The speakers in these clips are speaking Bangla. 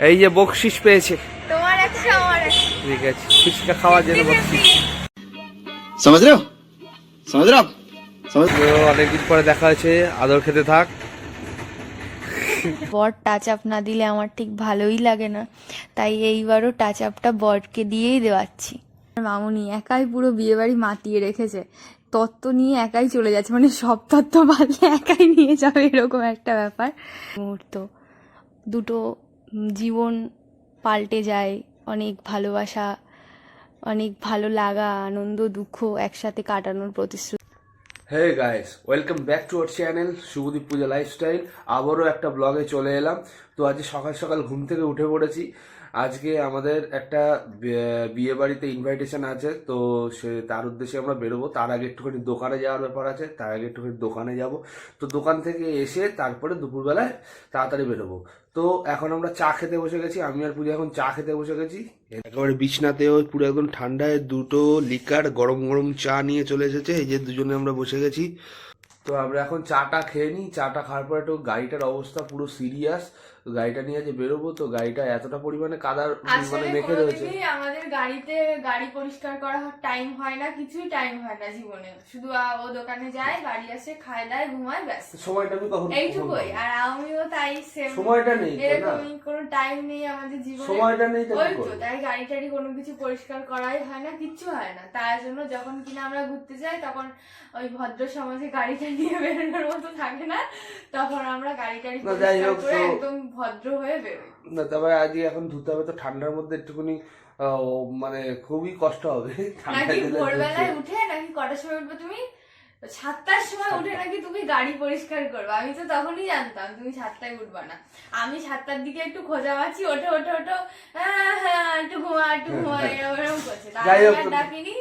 এই যে বকশিস পেয়েছে, তোমার 100 আমার 100। ঠিক আছে, ফুচকা খাওয়ার জন্য বকশিস। समझ रहे हो समझ रहे हो आप समझ তো অনেকদিন পরে দেখা হয়েছে, আদর খেতে থাক। বর টাচ আপ না দিলে আমার ঠিক ভালোই লাগে না, তাই এইবারও টাচ আপটা বরকে দিয়েই দেওয়াচ্ছি। মামুনি একাই পুরো বিয়ে বাড়ি মাতিয়ে রেখেছে, তত্ত্ব নিয়ে একাই চলে যাচ্ছে, মানে সব তত্ত্ব পারলে একাই নিয়ে যাবে এরকম একটা ব্যাপার। মুহূর্ত দুটো জীবন পাল্টে যায়, অনেক ভালোবাসা, অনেক ভালো লাগা, আনন্দ দুঃখ একসাথে কাটানোর প্রতিশ্রুতি। Hey guys, welcome back to our channel Shubhadeep Puja lifestyle. আবারও একটা ব্লগে চলে এলাম। তো আজকে সকাল সকাল ঘুম থেকে উঠে পড়েছি। আজকে আমাদের একটা বিয়ে বাড়িতে ইনভাইটেশন আছে, তো সে তার উদ্দেশ্যে আমরা বেরোবো। তার আগে একটুখানি দোকানে যাওয়ার ব্যাপার আছে, তার আগে একটুখানি দোকানে যাব। তো দোকান থেকে এসে তারপরে দুপুরবেলায় তাড়াতাড়ি বেরোবো। তো এখন আমরা চা খেতে বসে গেছি, আমি আর পূজা এখন চা খেতে বসে গেছি। একেবারে বিছনাতে ওই পুরো একদম ঠান্ডায় দুটো লিকার গরম গরম চা নিয়ে চলে এসেছে। এই যে দুজনে আমরা বসে গেছি। তো আমরা এখন চাটা খেয়ে নিই। চাটা খাওয়ার পরে একটু গাড়িটার অবস্থা পুরো সিরিয়াস। গাড়িটা নিয়ে যে বেরোবো, তো গাড়িটা এতটা পরিমাণে কাদার মানে মেখে রয়েছে। আমাদের গাড়িতে গাড়ি পরিষ্কার করা টাইম হয় না, কিছুই টাইম হয় না জীবনে। শুধু ও দোকানে যায়, বাড়ি আসে, খায় দায়, ঘুমায়, ব্যাস। সময়টা আমি কখন এইটুকুই। আর আমিও তাই সেম, সময়টা নেই, এরকমই কোনো টাইম নেই আমাদের জীবনে, সময়টা নেই। ওই তো তাই গাড়ি টাড়ি কোনো কিছু পরিষ্কার করাই হয় না, কিচ্ছু হয় না। তার জন্য যখন কিনা আমরা ঘুরতে যাই, তখন ওই ভদ্র সমাজে গাড়িটা নিয়ে বেরোনোর মতো থাকে না, তখন আমরা গাড়ি টাড়ি পরিষ্কার করে একদম ভদ্র হয়ে বেরোই। না, তারপরে আজকে এখন ধুতে হবে, তো ঠান্ডার মধ্যে একটুখানি মানে খুবই কষ্ট হবে। নাকি ভোরবেলায় উঠে নাকি কটার সময় উঠবে তুমি? 7টার সময় উঠে নাকি তুমি গাড়ি পরিষ্কার করবে। আমি তো তখনই জানতাম তুমি 7টায় উঠবা না। আমি 7টার দিকে একটু খোঁজা মারছি, ওঠো ওঠো ওঠো, হ্যাঁ একটু ঘুমা একটু ঘুমা, এরকম করছে। তারপরে ডাকিনি,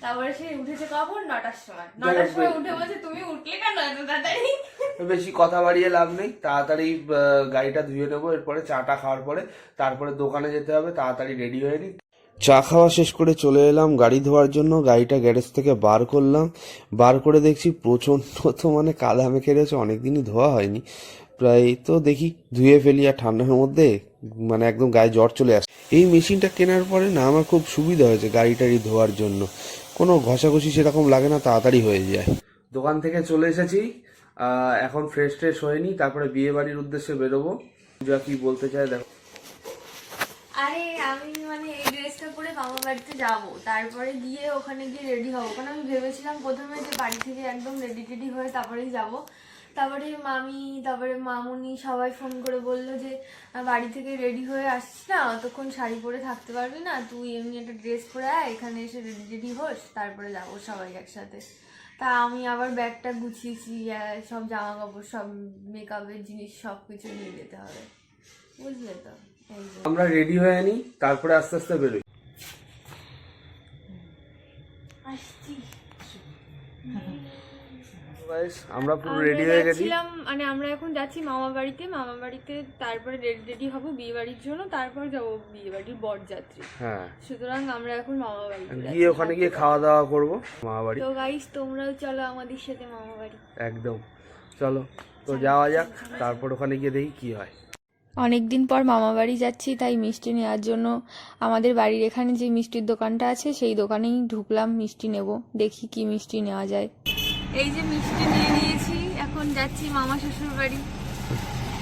তারপরে সে উঠেছে কখন? 9টার সময়। 9টার সময় উঠে বলছে তুমি উঠলে কেন এত তাড়াতাড়ি? বেশি কথা বাড়িয়ে লাভ নেই, তাড়াতাড়ি গাড়িটা ধুয়ে নেবো। এরপরে চাটা খাওয়ার পরে তারপরে দোকানে যেতে হবে, তাড়াতাড়ি রেডি হয়ে নি। চা খাওয়া শেষ করে চলে এলাম গাড়ি ধোয়ার জন্য। গাড়িটা গ্যারেজ থেকে বার করলাম, বার করে দেখছি প্রচণ্ড তো মানে কাদা মেখে রয়েছে, অনেকদিনই ধোয়া হয়নি প্রায়। তো দেখি ধুয়ে ফেলি, আর ঠান্ডার মধ্যে মানে একদম গায়ে জ্বর চলে আসে। এই মেশিনটা কেনার পরে না আমার খুব সুবিধা হয়েছে গাড়ি টাড়ি ধোয়ার জন্য, কোনো ঘষাঘষি সেরকম লাগে না, তাড়াতাড়ি হয়ে যায়। দোকান থেকে চলে এসেছি, এখন ফ্রেশ ট্রেশ হয়নি, তারপরে বিয়ে বাড়ির উদ্দেশ্যে বেরোবো। যা কি বলতে চায় দেখো। আরে আমি মানে এই ড্রেসটা পরে মামা বাড়িতে যাবো, তারপরে গিয়ে ওখানে গিয়ে রেডি হবো। কারণ আমি ভেবেছিলাম প্রথমে যে বাড়ি থেকে একদম রেডি টেডি হয়ে তারপরেই যাবো। তারপরে মামি, তারপরে মামুনি সবাই ফোন করে বললো যে বাড়ি থেকে রেডি হয়ে আসছিস না, অতক্ষণ শাড়ি পরে থাকতে পারবি না, তুই এমনি একটা ড্রেস পরে আয়, এখানে এসে রেডি টেডি হোস, তারপরে যাবো সবাই একসাথে। তা আমি আবার ব্যাগটা গুছিয়েছি, সব জামা কাপড়, সব মেকআপের জিনিস সব কিছু নিয়ে যেতে হবে, বুঝলে তো। আমরা রেডি হয়ে নিই, তারপরে আস্তে আস্তে বেরোই। আমরা পুরো রেডি হয়ে গেছি, মানে আমরা এখন যাচ্ছি মামা বাড়িতে। মামা বাড়িতে তারপরে রেডি রেডি হবো বিয়ে বাড়ির জন্য, তারপর যাবো বিয়ে বাড়ির বরযাত্রী। হ্যাঁ, সুতরাং আমরা এখন মামা বাড়িতে গিয়ে ওখানে গিয়ে খাওয়া দাওয়া করবো মামা বাড়ি। তো গাইস তোমরাও চলো আমাদের সাথে মামা বাড়ি। একদম, চলো তো যাওয়া যাক, তারপর ওখানে গিয়ে দেখি কি হয়। অনেকদিন পর মামা বাড়ি যাচ্ছি, তাই মিষ্টি নেওয়ার জন্য আমাদের বাড়ির এখানে যে মিষ্টির দোকানটা আছে সেই দোকানেই ঢুকলাম মিষ্টি নেব। দেখি কি মিষ্টি নেওয়া যায়। এই যে মিষ্টি নিয়ে নিয়েছি, এখন যাচ্ছি মামা শ্বশুর বাড়ি।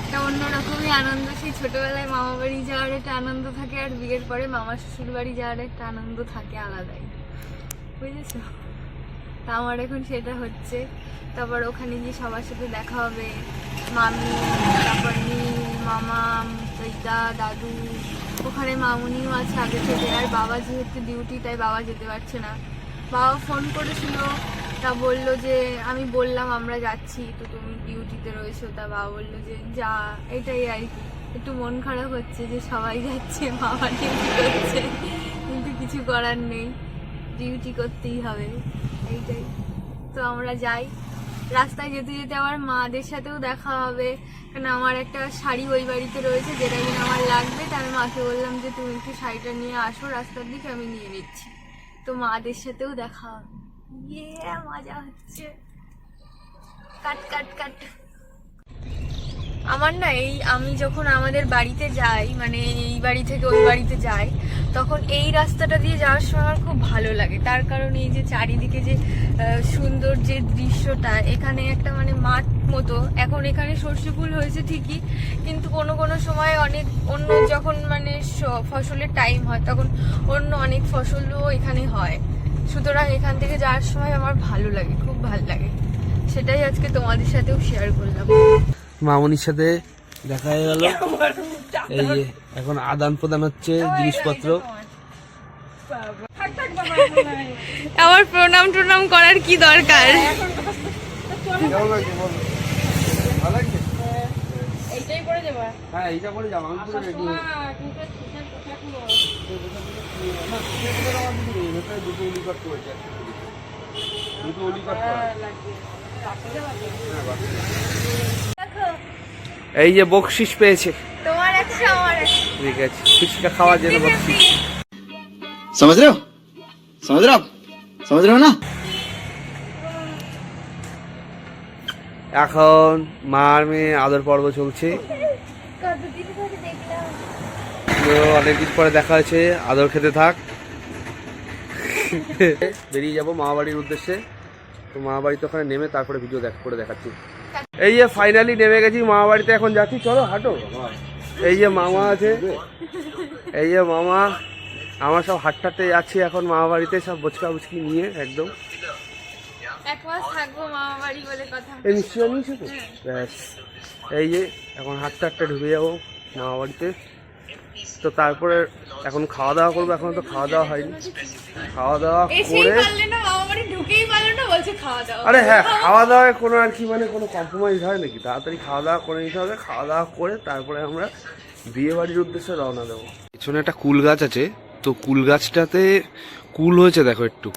এটা অন্যরকমই আনন্দ, সেই ছোটবেলায় মামা বাড়ি যাওয়ার একটা আনন্দ থাকে, আর বিয়ের পরে মামা শ্বশুর বাড়ি যাওয়ার একটা আনন্দ থাকে আলাদাই, বুঝেছ? তা আমার এখন সেটা হচ্ছে। তারপর ওখানে গিয়ে সবার সাথে দেখা হবে, মামি, তারপর মামা, দিদা, দাদু, ওখানে মামুনিও আছে আগে থেকে। আর বাবা যেহেতু ডিউটি, তাই বাবা যেতে পারছে না। বাবা ফোন করেছিল, তা বললো যে আমি বললাম আমরা যাচ্ছি, তো তুমি ডিউটিতে রয়েছো। তা বাবা বললো যে যা, এটাই আর কি। একটু মন খারাপ হচ্ছে যে সবাই যাচ্ছে, বাবা ডিউটি করছে, কিন্তু কিছু করার নেই, ডিউটি করতেই হবে, এইটাই। তো আমরা যাই। রাস্তায় যেতে যেতে আমার মাদের সাথেও দেখা হবে, কারণ আমার একটা শাড়ি ওই বাড়িতে রয়েছে যেটা কিনা আমার লাগবে। তা আমি মাকে বললাম যে তুমি একটু শাড়িটা নিয়ে আসো রাস্তার দিকে, আমি নিয়ে নিচ্ছি। তো মাদের সাথেও দেখা হবে, মজা হচ্ছে। কাট কাট কাট। আমার না এই আমি যখন আমাদের বাড়িতে যাই, মানে এই বাড়ি থেকে ওই বাড়িতে যাই, তখন এই রাস্তাটা দিয়ে যাওয়ার সময় আমার খুব ভালো লাগে। তার কারণ এই যে চারিদিকে যে সুন্দর যে দৃশ্যটা, এখানে একটা মানে মাঠ মতো। এখন এখানে সর্ষে ফুল হয়েছে ঠিকই, কিন্তু কোনো কোনো সময় অনেক অন্য যখন মানে ফসলের টাইম হয় তখন অন্য অনেক ফসলও এখানে হয়। সুতরাং এখান থেকে যাওয়ার সময় আমার ভালো লাগে, খুব ভালো লাগে। সেটাই আজকে তোমাদের সাথেও শেয়ার করলাম। মামনির সাথে দেখা হয়ে গেল। এই যে এখন আদান প্রদান হচ্ছে জিনিসপত্র। আমার প্রণাম টনাম করার কি দরকার? এইটাই করে দেবা? হ্যাঁ এইটা করে যাবো, আমি পুরো রেডি। দুটো উলিকট করেছে, দুটো উলিকট এই যে বকশিস পেয়েছে। তোমার একশো আমার একশো। ঠিক আছে, ফুচকা খাওয়ার জন্য বকশিস। समझ रहे हो समझ रहे हो आप समझ रहे हो ना। এখন মার মেয়ে আদর পর্ব চলছে। তো অনেকদিন পরে দেখা হয়েছে, আদর খেতে থাক। বেরিয়ে যাবো মামা বাড়ির উদ্দেশ্যে। তো মামা বাড়িতে ওখানে নেমে তারপরে ভিডিও করে দেখাচ্ছি। এই যে ফাইনালি নেমে গেছি মামা বাড়িতে, এখন যাচ্ছি, চলো হাঁটো। এই যে মামা আছে, এই যে মামা, আমার সব হাঁটতে যাচ্ছি এখন মামা বাড়িতে, সব বচকা বুচকি নিয়ে একদম। এক মাস থাকবো মামা বাড়ি বলে কথা। এই নিশ্চয় নিয়েছো তো? ব্যাস, এই যে এখন হাঁটতে ঢুকে যাবো মামা বাড়িতে। তো তারপরে এখন খাওয়া দাওয়া করবো, এখন তো খাওয়া দাওয়া হয়নি। খাওয়া দাওয়া করে, আরে হ্যাঁ খাওয়া দাওয়ায় কোনো আর কি মানে কোনো কম্প্রোমাইজ হয় নাকি? তাড়াতাড়ি খাওয়া দাওয়া করে নিতে হবে। খাওয়া দাওয়া করে তারপরে আমরা বিয়ে বাড়ির উদ্দেশ্যে রওনা দেবো। পিছনে একটা কুল গাছ আছে, তো কুল গাছটাতে কুল হয়েছে দেখো একটু।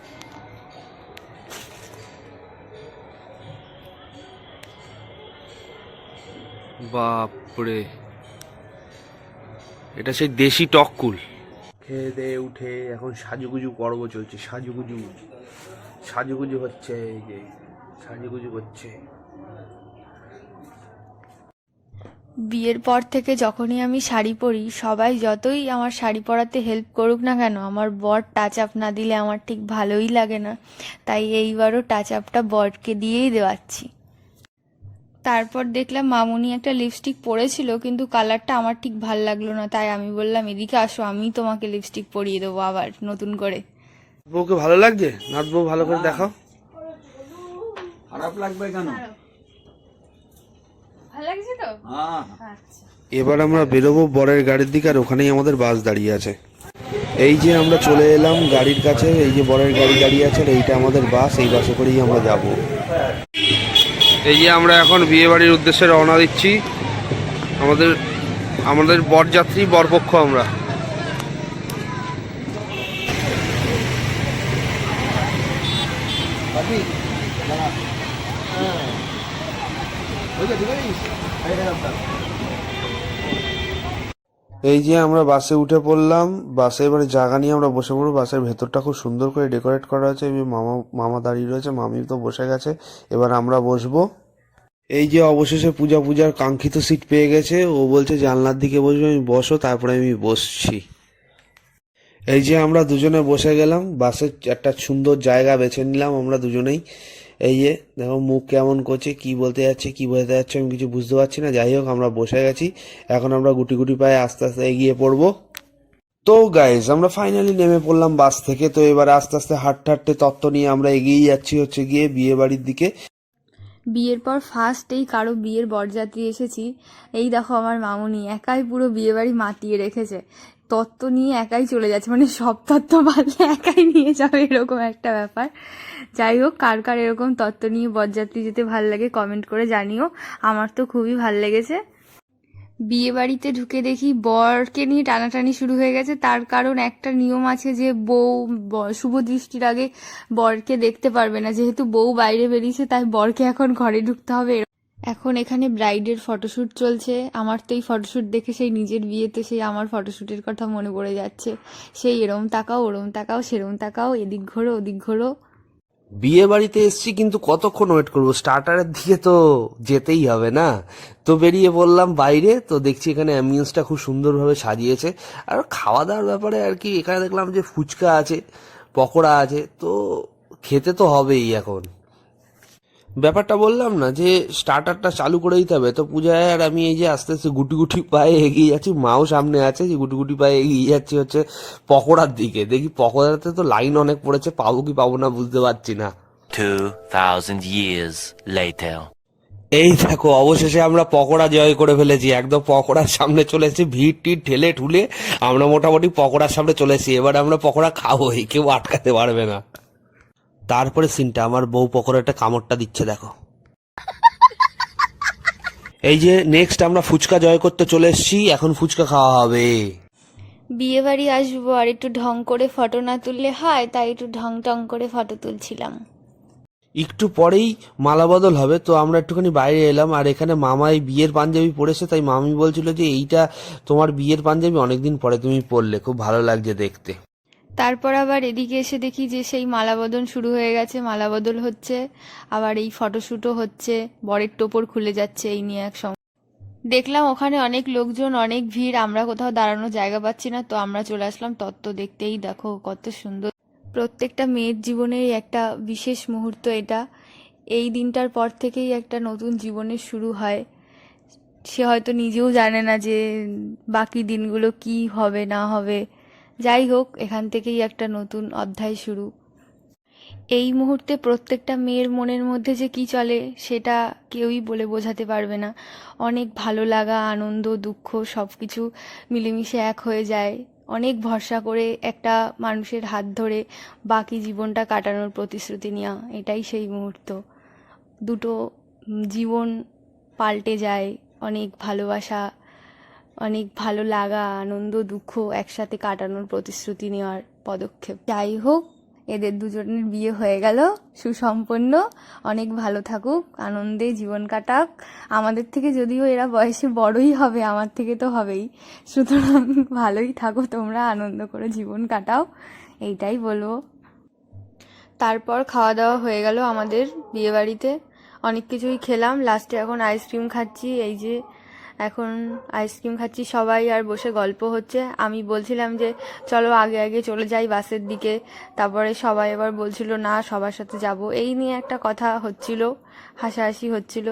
বাপরে, এটা সেই দেশি টক কুল। খেয়ে দিয়ে উঠে এখন সাজুগুজু পর্ব চলছে। সাজুগুজু হচ্ছে, এই যে সাজুগুজু হচ্ছে। বিয়ের পর থেকে যখনই আমি শাড়ি পরি, সবাই যতই আমার শাড়ি পরাতে হেল্প করুক না কেন, আমার বর টাচ আপ না দিলে আমার ঠিক ভালোই লাগে না। তাই এইবারও টাচ আপটা বরকে দিয়েই দেওয়াচ্ছি। তারপর দেখলাম মামুনি একটা লিপস্টিক পরেছিল, কিন্তু কালারটা আমার ঠিক ভাল লাগলো না। তাই আমি বললাম এদিকে আসো, আমি তোমাকে লিপস্টিক পরিয়ে দেবো আবার নতুন করে। বউকে ভালো লাগছে? নাথ বউ ভালো করে দেখাও। খারাপ লাগবে কেন? ভালো লাগছে তো? আচ্ছা। এবার আমরা বেরোবো বরের গাড়ির দিকে, আর ওখানেই আমাদের বাস দাঁড়িয়ে আছে। এই যে আমরা চলে এলাম গাড়ির কাছে, এই যে বরের গাড়ি দাঁড়িয়ে আছে, এইটা আমাদের বাস, এই বাসে করেই আমরা যাব। এই যে আমরা এখন বিয়ে বাড়ির উদ্দেশ্যে রওনা দিচ্ছি। আমাদের বরযাত্রী, বরপক্ষ আমরা। এই যে আমরা বাসে উঠে পড়লাম। বাসে এবারে জায়গা নিয়ে আমরা বসে পড়বো। বাসের ভেতরটা খুব সুন্দর করে ডেকোরেট করা আছে। মামা দাঁড়িয়ে রয়েছে, মামি তো বসে গেছে, এবার আমরা বসবো। এই যে অবশেষে পূজার কাঙ্ক্ষিত সিট পেয়ে গেছে। ও বলছে জানলার দিকে বসবে, আমি বসো, তারপরে আমি বসছি। এই যে আমরা দুজনে বসে গেলাম, বাসের একটা সুন্দর জায়গা বেছে নিলাম আমরা দুজনেই। এই যে দেখো মুখ কেমন করছে, কি বলতে যাচ্ছে আমি কিছু বুঝতে পারছি না। যাই হোক আমরা বসে গেছি, এখন আমরা গুটি গুটি পায়ে আস্তে আস্তে এগিয়ে পড়বো। তো গাইজ আমরা ফাইনালি নেমে পড়লাম বাস থেকে। তো এবার আস্তে আস্তে হাঁটতে তত্ত্ব নিয়ে আমরা এগিয়ে যাচ্ছি হচ্ছে গিয়ে বিয়ে বাড়ির দিকে। বিয়ের পর ফার্স্ট এই কারো বিয়ের বরযাত্রী এসেছি। এই দেখো আমার মামুনি একাই পুরো বিয়ে বাড়ি মাতিয়ে রেখেছে, তত্ত্ব নিয়ে একাই চলে যাচ্ছে, মানে সব তত্ত্ব পারলে একাই নিয়ে যাবে এরকম একটা ব্যাপার। যাই হোক, কার কার এরকম তত্ত্ব নিয়ে বরযাত্রী যেতে ভাল লাগে কমেন্ট করে জানিও। আমার তো খুবই ভাল লেগেছে। বিয়ে বাড়িতে ঢুকে দেখি বরকে নিয়ে টানাটানি শুরু হয়ে গেছে। তার কারণ একটা নিয়ম আছে যে বউ শুভ দৃষ্টির আগে বরকে দেখতে পারবে না। যেহেতু বউ বাইরে বেরিয়েছে, তাই বরকে এখন ঘরে ঢুকতে হবে। এখন এখানে ব্রাইডের ফটোশ্যুট চলছে। আমার তো এই ফটোশ্যুট দেখে সেই নিজের বিয়েতে সেই আমার ফটোশ্যুটের কথা মনে পড়ে যাচ্ছে। সেই এরম তাকাও, ওরম তাকাও, সেরম তাকাও, এদিক ঘোরো, ওদিক ঘোরো। বিয়ে বাড়িতে এসছি, কিন্তু কতক্ষণ ওয়েট করবো? স্টার্টারের দিকে তো যেতেই হবে না? তো বেরিয়ে বললাম বাইরে। তো দেখছি এখানে অ্যাম্বিয়েন্সটা খুব সুন্দরভাবে সাজিয়েছে। আর খাওয়া দাওয়ার ব্যাপারে আর কি, এখানে দেখলাম যে ফুচকা আছে, পকোড়া আছে, তো খেতে তো হবেই এখন। ব্যাপারটা বললাম না যে স্টার্টারটা চালু করে দিতে হবে, তো পূজায় আর আমি এই যে আস্তে আস্তে গুটি গুটি পায়ে এগিয়ে যাচ্ছি, মাও সামনে আছে, যে গুটি গুটি পায়ে এগিয়ে যাচ্ছি হচ্ছে পকোড়ার দিকে। দেখি পকোড়াতে তো লাইন অনেক পড়েছে, পাবো কি পাবো না বুঝতে পারছি না। 2000 years later. এই দেখো, অবশেষে আমরা পকোড়া জয় করে ফেলেছি। একদম পকোড়ার সামনে চলে এসেছি, ভিড় টিড় ঠেলে ঠুলে আমরা মোটামুটি পকোড়ার সামনে চলে এসেছি। এবার আমরা পকোড়া খাবোই, কেউ আটকাতে পারবে না। তারপরে সিনটা, আমার বউ পকোড়াটা কামড়টা দিচ্ছে দেখো। এই যে নেক্সট আমরা ফুচকা জয় করতে চলে এসেছি, এখন ফুচকা খাওয়া হবে। বিয়ে বাড়ি আসবো আর একটু ঢং করে ফটো না তুললে হয়, তাই একটু ঢং টং করে ফটো তুলছিলাম। একটু পরেই মালা বদল হবে, তো আমরা একটুখানি বাইরে এলাম। আর এখানে মামাই বিয়ের পাঞ্জাবি পরেছে, তাই মামি বলছিল যে এইটা তোমার বিয়ের পাঞ্জাবি, অনেকদিন পরে তুমি পরলে, খুব ভালো লাগছে দেখতে। তারপর আবার এদিকে এসে দেখি যে সেই মালাবদল শুরু হয়ে গেছে, মালাবদল হচ্ছে, আবার এই ফটোশ্যুটও হচ্ছে, বরের টোপর খুলে যাচ্ছে, এই নিয়ে এক সময় দেখলাম ওখানে অনেক লোকজন, অনেক ভিড়, আমরা কোথাও দাঁড়ানোর জায়গা পাচ্ছি না, তো আমরা চলে আসলাম তত্ত্ব দেখতেই। দেখো কত সুন্দর, প্রত্যেকটা মেয়ের জীবনের একটা বিশেষ মুহূর্ত এটা। এই দিনটার পর থেকেই একটা নতুন জীবনের শুরু হয়। সে হয়তো নিজেও জানে না যে বাকি দিনগুলো কি হবে না হবে, যাই হোক এখান থেকেই একটা নতুন অধ্যায় শুরু। এই মুহূর্তে প্রত্যেকটা মেয়ের মনের মধ্যে যে কি চলে সেটা কেউই বলে বোঝাতে পারবে না। অনেক ভালো লাগা, আনন্দ, দুঃখ সব কিছু মিলেমিশে এক হয়ে যায়। অনেক ভরসা করে একটা মানুষের হাত ধরে বাকি জীবনটা কাটানোর প্রতিশ্রুতি নেওয়া, এটাই সেই মুহূর্ত। দুটো জীবন পাল্টে যায়, অনেক ভালোবাসা, অনেক ভালো লাগা, আনন্দ, দুঃখ একসাথে কাটানোর প্রতিশ্রুতি নেওয়ার পদক্ষেপ। যাই হোক, এদের দুজনের বিয়ে হয়ে গেল সুসম্পন্ন। অনেক ভালো থাকুক, আনন্দে জীবন কাটাক। আমাদের থেকে যদিও এরা বয়সে বড়ই হবে, আমার থেকে তো হবেই, সুতরাং ভালোই থাকো তোমরা, আনন্দ করে জীবন কাটাও, এইটাই বলবো। তারপর খাওয়া দাওয়া হয়ে গেল আমাদের বিয়েবাড়িতে, অনেক কিছুই খেলাম। লাস্টে এখন আইসক্রিম খাচ্ছি, এই যে এখন আইসক্রিম খাচ্ছি সবাই, আর বসে গল্প হচ্ছে। আমি বলছিলাম যে চলো আগে আগে চলে যাই বাসের দিকে, তারপরে সবাই এবার বলছিল না সবার সাথে যাব, এই নিয়ে একটা কথা হচ্ছিল, হাসাহাসি হচ্ছিল।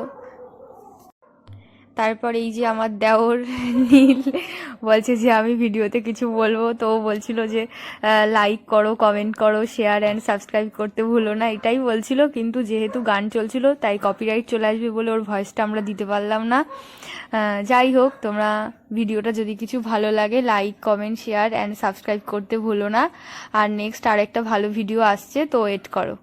তারপর এই যে আমার দেওর নীল বলছে যে আমি ভিডিওতে কিছু বলবো, তো ও বলছিল যে লাইক করো, কমেন্ট করো, শেয়ার অ্যান্ড সাবস্ক্রাইব করতে ভুলো না, এটাই বলছিল। কিন্তু যেহেতু গান চলছিল তাই কপিরাইট চলে আসবে বলে ওর ভয়েসটা আমরা দিতে পারলাম না। যাই হোক, তোমরা ভিডিওটা যদি কিছু ভালো লাগে like, comment, share and subscribe করতে ভুলো না। আর নেক্সট আরেকটা ভালো ভিডিও আসছে, তো ওয়েট করো।